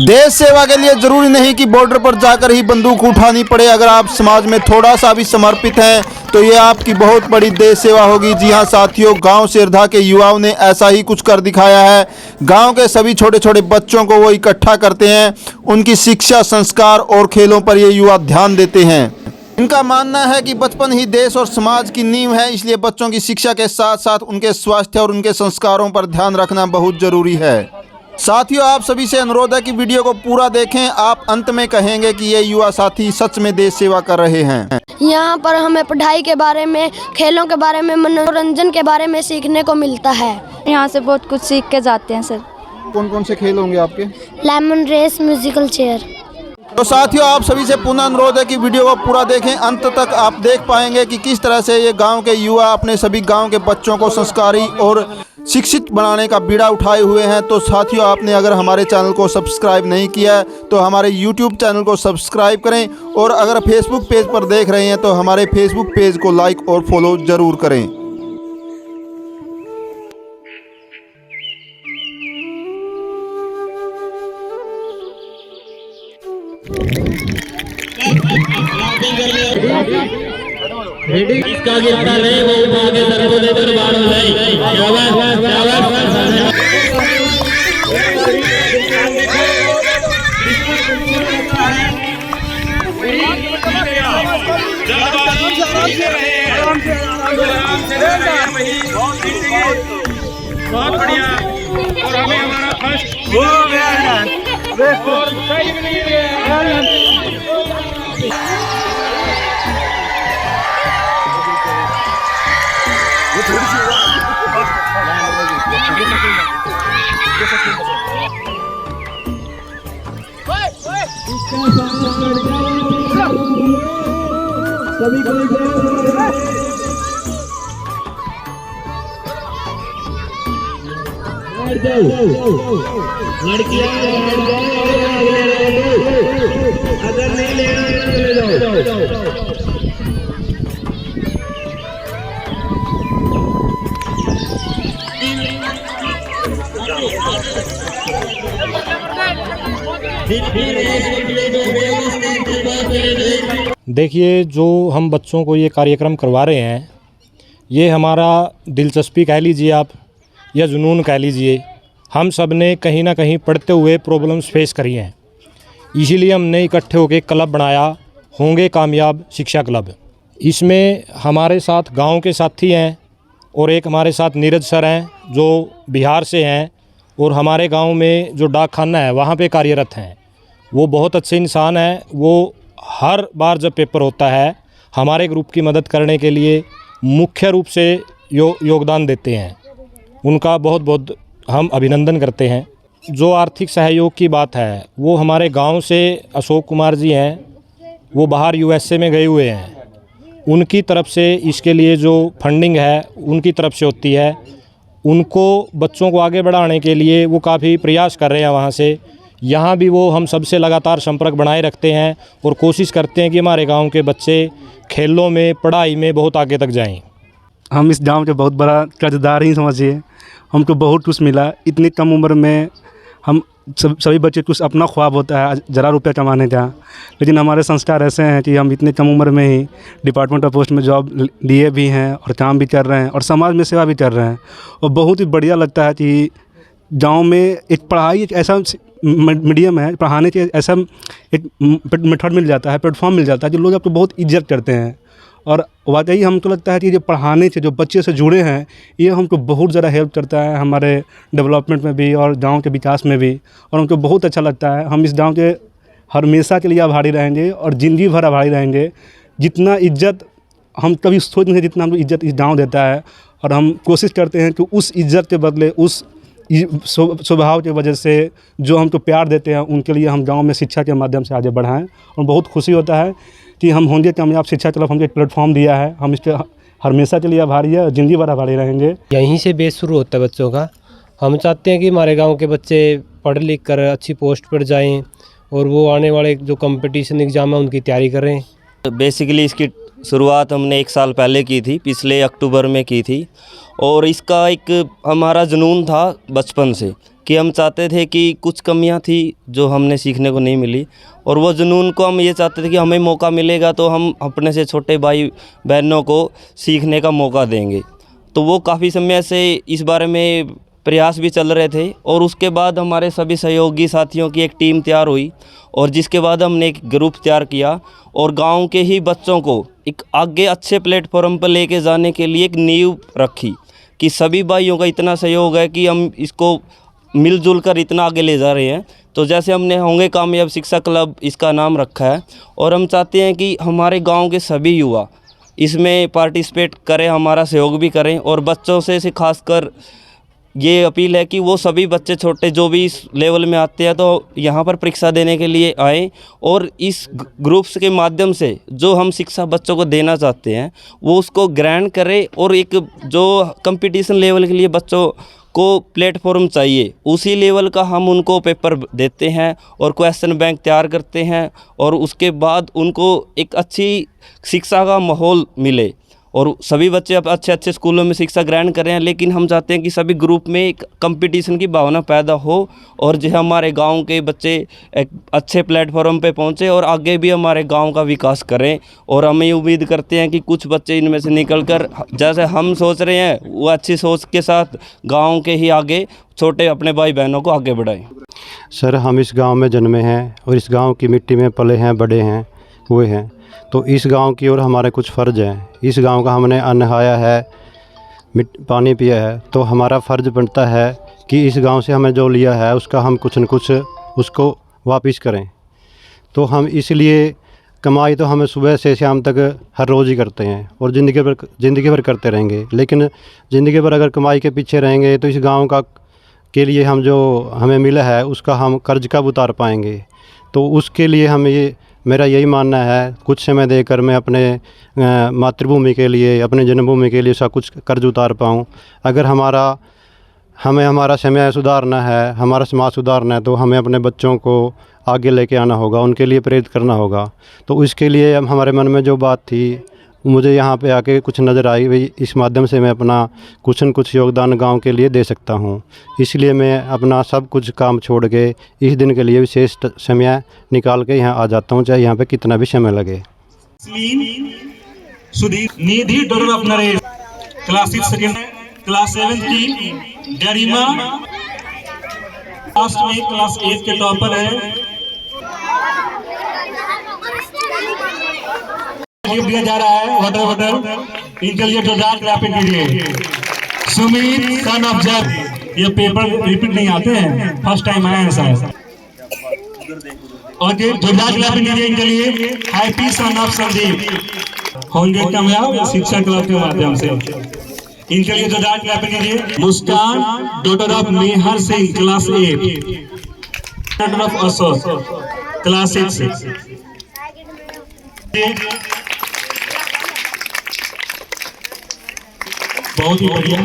देश सेवा के लिए जरूरी नहीं कि बॉर्डर पर जाकर ही बंदूक उठानी पड़े। अगर आप समाज में थोड़ा सा भी समर्पित हैं तो ये आपकी बहुत बड़ी देश सेवा होगी। जी हां साथियों, गांव सिरधा के युवाओं ने ऐसा ही कुछ कर दिखाया है। गांव के सभी छोटे छोटे बच्चों को वो इकट्ठा करते हैं। उनकी शिक्षा, संस्कार और खेलों पर ये युवा ध्यान देते हैं। इनका मानना है कि बचपन ही देश और समाज की नींव है, इसलिए बच्चों की शिक्षा के साथ साथ उनके स्वास्थ्य और उनके संस्कारों पर ध्यान रखना बहुत जरूरी है। साथियों, आप सभी से अनुरोध है कि वीडियो को पूरा देखें। आप अंत में कहेंगे कि ये युवा साथी सच में देश सेवा कर रहे हैं। यहाँ पर हमें पढ़ाई के बारे में, खेलों के बारे में, मनोरंजन के बारे में सीखने को मिलता है। यहाँ से बहुत कुछ सीख के जाते हैं सर। कौन कौन से खेल होंगे आपके? Lemon race, musical chair. तो साथियों, आप सभी से पुनः अनुरोध है कि वीडियो को पूरा देखें। अंत तक आप देख पाएंगे कि किस तरह से ये गांव के युवा अपने सभी गांव के बच्चों को संस्कारी और शिक्षित बनाने का बीड़ा उठाए हुए हैं। तो साथियों, आपने अगर हमारे चैनल को सब्सक्राइब नहीं किया है तो हमारे YouTube चैनल को सब्सक्राइब करें, और अगर फेसबुक पेज पर देख रहे हैं तो हमारे फेसबुक पेज को लाइक और फॉलो ज़रूर करें। इसका गिरता नहीं वो आगे सर को लेकर बाहर हो जाए। बहुत बढ़िया, और हमें हमारा फर्स्ट हो गया और सही भी नहीं है। सभी को लड़कियां अगर नहीं ले जाओ। देखिए, जो हम बच्चों को ये कार्यक्रम करवा रहे हैं, ये हमारा दिलचस्पी कह लीजिए आप, या जुनून कह लीजिए। हम सब ने कहीं ना कहीं पढ़ते हुए प्रॉब्लम्स फेस करी हैं, इसीलिए हमने इकट्ठे होकर क्लब बनाया, होंगे कामयाब शिक्षा क्लब। इसमें हमारे साथ गांव के साथी हैं और एक हमारे साथ नीरज सर हैं जो बिहार से हैं, और हमारे गांव में जो डाक खाना है वहाँ पे कार्यरत हैं। वो बहुत अच्छे इंसान हैं। वो हर बार जब पेपर होता है हमारे ग्रुप की मदद करने के लिए मुख्य रूप से योगदान देते हैं। उनका बहुत बहुत हम अभिनंदन करते हैं। जो आर्थिक सहयोग की बात है, वो हमारे गांव से अशोक कुमार जी हैं, वो बाहर USA में गए हुए हैं। उनकी तरफ से इसके लिए जो फंडिंग है उनकी तरफ से होती है। उनको बच्चों को आगे बढ़ाने के लिए वो काफ़ी प्रयास कर रहे हैं वहाँ से। यहाँ भी वो हम सबसे लगातार संपर्क बनाए रखते हैं और कोशिश करते हैं कि हमारे गांव के बच्चे खेलों में, पढ़ाई में बहुत आगे तक जाएं। हम इस गांव के बहुत बड़ा कर्जदार ही समझिए। हमको बहुत कुछ मिला। इतनी कम उम्र में हम सभी बच्चे कुछ अपना ख्वाब होता है ज़रा रुपया कमाने का, लेकिन हमारे संस्कार ऐसे हैं कि हम इतने कम उम्र में ही डिपार्टमेंट ऑफ पोस्ट में जॉब लिए भी हैं और काम भी कर रहे हैं और समाज में सेवा भी कर रहे हैं। और बहुत ही बढ़िया लगता है कि गांव में एक पढ़ाई एक ऐसा मीडियम है, पढ़ाने के ऐसा एक मेथड मिल जाता है, प्लेटफॉर्म मिल जाता है जो लोग आपको बहुत इज्जत करते हैं। और वाकई हमको लगता है कि जो पढ़ाने से, जो बच्चे से जुड़े हैं, ये हमको बहुत ज़्यादा हेल्प करता है हमारे डेवलपमेंट में भी और गांव के विकास में भी, और हमको बहुत अच्छा लगता है। हम इस गांव के हमेशा के लिए आभारी रहेंगे और ज़िंदगी भर आभारी रहेंगे। जितना इज्जत हम कभी सोच नहीं, जितना हमको इज्जत इस गाँव देता है, और हम कोशिश करते हैं कि उस इज्जत के बदले, उस स्वभाव की वजह से जो हमको प्यार देते हैं, उनके लिए हम गांव में शिक्षा के माध्यम से आगे बढ़ाएं। और बहुत खुशी होता है कि हम होंगे कामयाब शिक्षा क्लब हमको एक प्लेटफॉर्म दिया है। हम इस पर हमेशा के लिए आभारी है और ज़िंदगी भर आभारी रहेंगे। यहीं से बेस शुरू होता है बच्चों का। हम चाहते हैं कि हमारे गांव के बच्चे पढ़ लिख कर अच्छी पोस्ट पर जाएं और वो आने वाले जो कंपटीशन एग्ज़ाम है उनकी तैयारी करें। बेसिकली इसकी शुरुआत हमने 1 साल पहले की थी, पिछले अक्टूबर में की थी। और इसका एक हमारा जुनून था बचपन से कि हम चाहते थे कि कुछ कमियां थी जो हमने सीखने को नहीं मिली, और वो जुनून को हम ये चाहते थे कि हमें मौका मिलेगा तो हम अपने से छोटे भाई बहनों को सीखने का मौका देंगे। तो वो काफ़ी समय से इस बारे में प्रयास भी चल रहे थे। और उसके बाद हमारे सभी सहयोगी साथियों की एक टीम तैयार हुई, और जिसके बाद हमने एक ग्रुप तैयार किया और गांव के ही बच्चों को एक आगे अच्छे प्लेटफॉर्म पर लेके जाने के लिए एक नींव रखी कि सभी भाइयों का इतना सहयोग है कि हम इसको मिलजुल कर इतना आगे ले जा रहे हैं। तो जैसे हमने होंगे कामयाब शिक्षा क्लब इसका नाम रखा है, और हम चाहते हैं कि हमारे गांव के सभी युवा इसमें पार्टिसिपेट करें, हमारा सहयोग भी करें। और बच्चों से खासकर ये अपील है कि वो सभी बच्चे छोटे जो भी इस लेवल में आते हैं तो यहाँ पर परीक्षा देने के लिए आएँ, और इस ग्रुप्स के माध्यम से जो हम शिक्षा बच्चों को देना चाहते हैं वो उसको ग्रहण करें। और एक जो कंपटीशन लेवल के लिए बच्चों को प्लेटफॉर्म चाहिए उसी लेवल का हम उनको पेपर देते हैं और क्वेश्चन बैंक तैयार करते हैं, और उसके बाद उनको एक अच्छी शिक्षा का माहौल मिले और सभी बच्चे अब अच्छे अच्छे स्कूलों में शिक्षा ग्रहण कर रहे हैं। लेकिन हम चाहते हैं कि सभी ग्रुप में एक कंपटीशन की भावना पैदा हो, और जो हमारे गांव के बच्चे एक अच्छे प्लेटफॉर्म पे पहुंचे और आगे भी हमारे गांव का विकास करें। और हम ये उम्मीद करते हैं कि कुछ बच्चे इनमें से निकलकर जैसे हम सोच रहे हैं वो अच्छी सोच के साथ गाँव के ही आगे छोटे अपने भाई बहनों को आगे बढ़ाएँ। सर, हम इस गाँव में जन्मे हैं और इस गाँव की मिट्टी में पले हैं, बड़े हैं, हुए हैं। तो इस गांव की ओर हमारे कुछ फ़र्ज़ हैं। इस गांव का हमने अन्न खाया है, पानी पिया है, तो हमारा फ़र्ज़ बनता है कि इस गांव से हमें जो लिया है उसका हम कुछ न कुछ उसको वापस करें। तो हम इसलिए कमाई तो हमें सुबह से शाम तक हर रोज़ ही करते हैं और ज़िंदगी भर करते रहेंगे। लेकिन ज़िंदगी भर अगर कमाई के पीछे रहेंगे तो इस गाँव का के लिए हम जो हमें मिला है उसका हम कर्ज कब उतार पाएंगे। तो उसके लिए मेरा यही मानना है कुछ समय देकर मैं अपने मातृभूमि के लिए, अपने जन्मभूमि के लिए सब कुछ कर्ज उतार पाऊँ। अगर हमें हमारा समय सुधारना है, हमारा समाज सुधारना है, तो हमें अपने बच्चों को आगे लेके आना होगा, उनके लिए प्रेरित करना होगा। तो इसके लिए हमारे मन में जो बात थी मुझे यहाँ पे आके कुछ नज़र आई, भाई इस माध्यम से मैं अपना कुछ न कुछ योगदान गांव के लिए दे सकता हूँ। इसलिए मैं अपना सब कुछ काम छोड़ के इस दिन के लिए विशेष समय निकाल के यहाँ आ जाता हूँ, चाहे यहाँ पे कितना भी समय लगे। Nidhi daughter of Naresh class 6 second class 7 की गरिमा लास्ट में क्लास 8 के टॉपर है। दिया जा रहा है वाटर इनके लिए जोरदार क्लैपिंग कीजिए। सुमित सन ऑफ जब ये पेपर रिपीट नहीं आते हैं, फर्स्ट टाइम आया है शायद। और जोरदार क्लैपिंग कीजिए इनके लिए। हैप्पी सन ऑफ संदीप होंगे कामयाब शिक्षा क्लब के माध्यम से, इनके लिए जोरदार क्लैपिंग कीजिए। Muskan daughter of Mehar Singh class 8, daughter of Ashok class 6। बहुत ही बढ़िया।